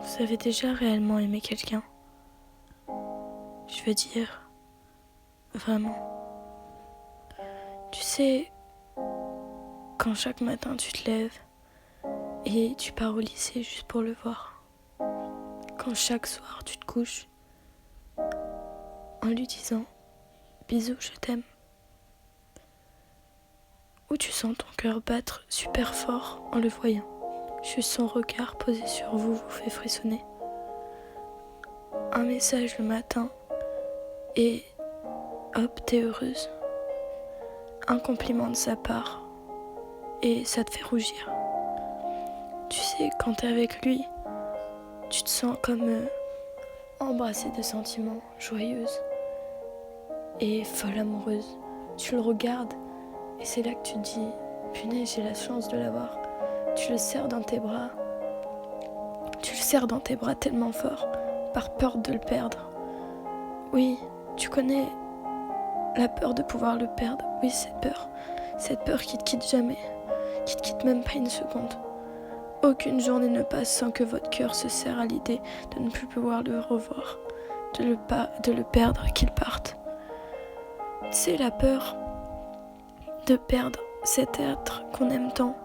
Vous avez déjà réellement aimé quelqu'un? Je veux dire, vraiment. Tu sais, quand chaque matin tu te lèves et tu pars au lycée juste pour le voir. Quand chaque soir tu te couches en lui disant bisous, je t'aime. Ou tu sens ton cœur battre super fort en le voyant. Juste son regard posé sur vous fait frissonner. Un message le matin et hop, t'es heureuse. Un compliment de sa part et ça te fait rougir. Tu sais, quand t'es avec lui, tu te sens comme embrassée de sentiments, joyeuse et folle amoureuse. Tu le regardes et c'est là que tu te dis, punaise, j'ai la chance de l'avoir. Tu le serres dans tes bras. Tu le serres dans tes bras tellement fort, par peur de le perdre. Oui, tu connais la peur de pouvoir le perdre. Oui, cette peur qui te quitte jamais, qui te quitte même pas une seconde. Aucune journée ne passe sans que votre cœur se serre à l'idée de ne plus pouvoir le revoir, de le perdre, qu'il parte. C'est la peur de perdre cet être qu'on aime tant.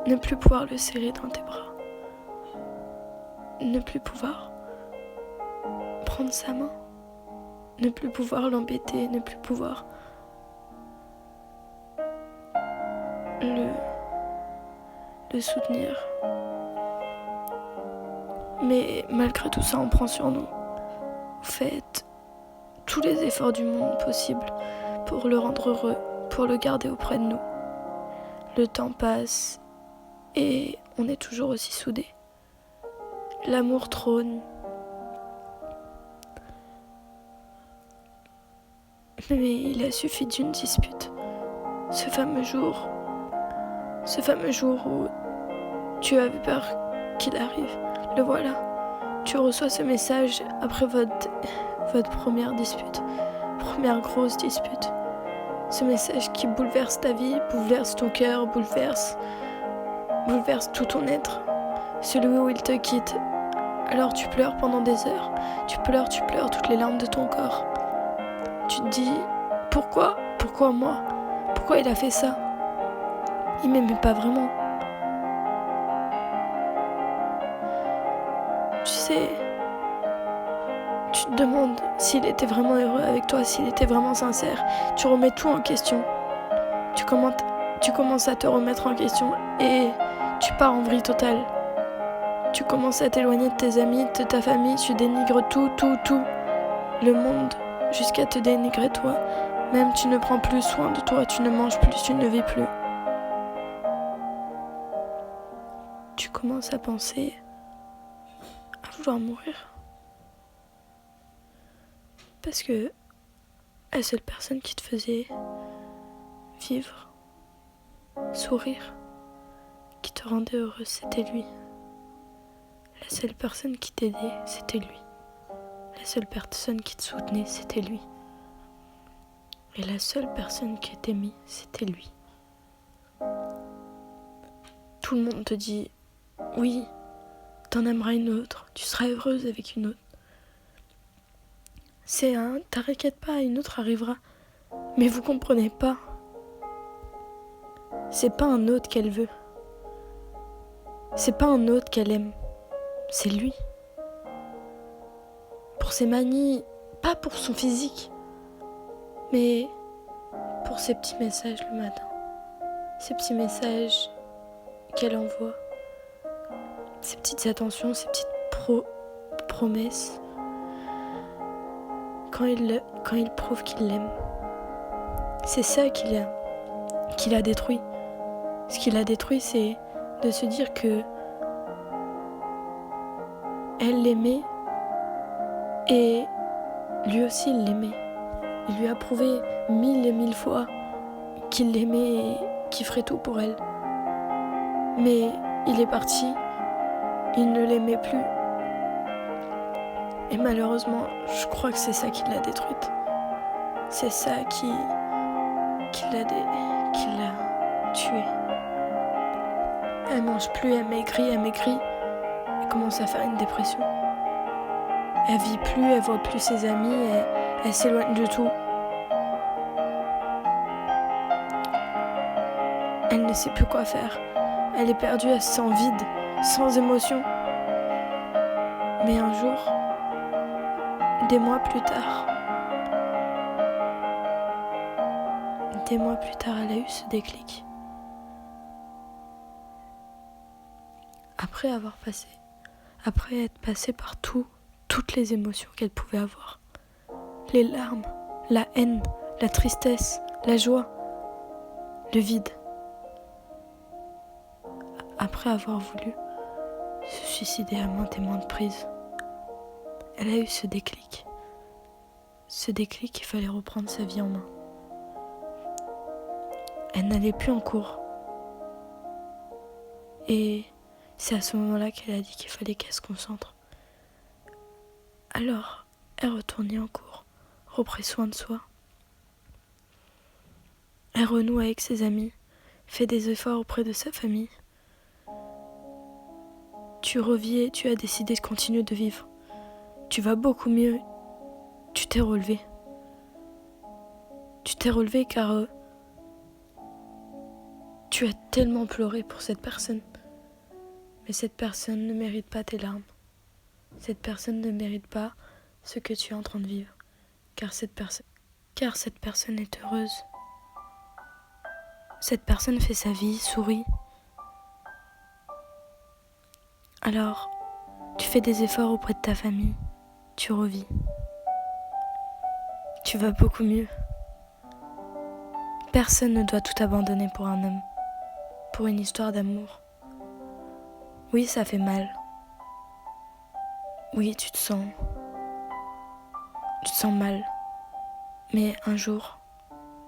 Ne plus pouvoir le serrer dans tes bras. Ne plus pouvoir prendre sa main. Ne plus pouvoir l'embêter, ne plus pouvoir le soutenir. Mais malgré tout ça, on prend sur nous. Vous faites tous les efforts du monde possible pour le rendre heureux, pour le garder auprès de nous. Le temps passe et on est toujours aussi soudés. L'amour trône. Mais il a suffi d'une dispute. Ce fameux jour où tu avais peur qu'il arrive. Le voilà. Tu reçois ce message après votre première dispute. Première grosse dispute. Ce message qui bouleverse ta vie, bouleverse ton cœur, bouleverse tout ton être. Celui où il te quitte. Alors tu pleures pendant des heures. Tu pleures toutes les larmes de ton corps. Tu te dis, pourquoi moi? Pourquoi il a fait ça? Il m'aimait pas vraiment. Tu sais, tu te demandes s'il était vraiment heureux avec toi, s'il était vraiment sincère. Tu remets tout en question. Tu commences à te remettre en question et tu pars en vrille totale. Tu commences à t'éloigner de tes amis, de ta famille, tu dénigres tout. Le monde, jusqu'à te dénigrer toi. Même tu ne prends plus soin de toi, tu ne manges plus, tu ne vis plus. Tu commences à penser à vouloir mourir. Parce que la seule personne qui te faisait vivre, sourire, qui te rendait heureuse, c'était lui. La seule personne qui t'aidait, c'était lui. La seule personne qui te soutenait, c'était lui. Et la seule personne qui t'aimait, c'était lui. Tout le monde te dit, oui, t'en aimeras une autre, tu seras heureuse avec une autre. C'est un, t'inquiète pas, une autre arrivera. Mais vous comprenez pas. C'est pas un autre qu'elle veut. C'est pas un autre qu'elle aime. C'est lui. Pour ses manies, pas pour son physique, mais pour ses petits messages le matin. Ces petits messages qu'elle envoie. Ces petites attentions, ces petites promesses. Quand il prouve qu'il l'aime. C'est ça qu'il a détruit. Ce qu'il a détruit, c'est de se dire que elle l'aimait et lui aussi il l'aimait. Il lui a prouvé 1000 et 1000 fois qu'il l'aimait et qu'il ferait tout pour elle. Mais il est parti, il ne l'aimait plus. Et malheureusement, je crois que c'est ça qui l'a détruite. C'est ça qui l'a tuée. Elle mange plus, elle maigrit. Elle commence à faire une dépression. Elle vit plus, elle voit plus ses amis, elle s'éloigne de tout. Elle ne sait plus quoi faire. Elle est perdue, elle se sent vide, sans émotion. Mais un jour, des mois plus tard, elle a eu ce déclic. Après être passée par toutes les émotions qu'elle pouvait avoir. Les larmes, la haine, la tristesse, la joie, le vide. Après avoir voulu se suicider à maintes et maintes reprises, elle a eu ce déclic. Ce déclic qu'il fallait reprendre sa vie en main. Elle n'allait plus en cours. Et c'est à ce moment-là qu'elle a dit qu'il fallait qu'elle se concentre. Alors, elle retournait en cours, reprit soin de soi. Elle renoue avec ses amis, fait des efforts auprès de sa famille. Tu revis et tu as décidé de continuer de vivre. Tu vas beaucoup mieux. Tu t'es relevé. Tu t'es relevé car tu as tellement pleuré pour cette personne. Mais cette personne ne mérite pas tes larmes. Cette personne ne mérite pas ce que tu es en train de vivre. Car cette personne est heureuse. Cette personne fait sa vie, sourit. Alors, tu fais des efforts auprès de ta famille. Tu revis. Tu vas beaucoup mieux. Personne ne doit tout abandonner pour un homme, pour une histoire d'amour. Oui, ça fait mal. Oui, tu te sens mal. Mais un jour,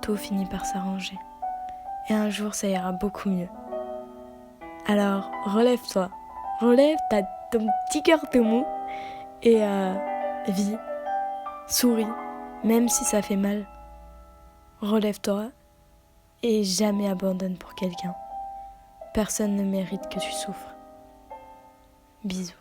tout finit par s'arranger. Et un jour, ça ira beaucoup mieux. Alors, relève-toi. Relève ton petit cœur tout mou et vis, souris, même si ça fait mal. Relève-toi et jamais abandonne pour quelqu'un. Personne ne mérite que tu souffres. Bisous.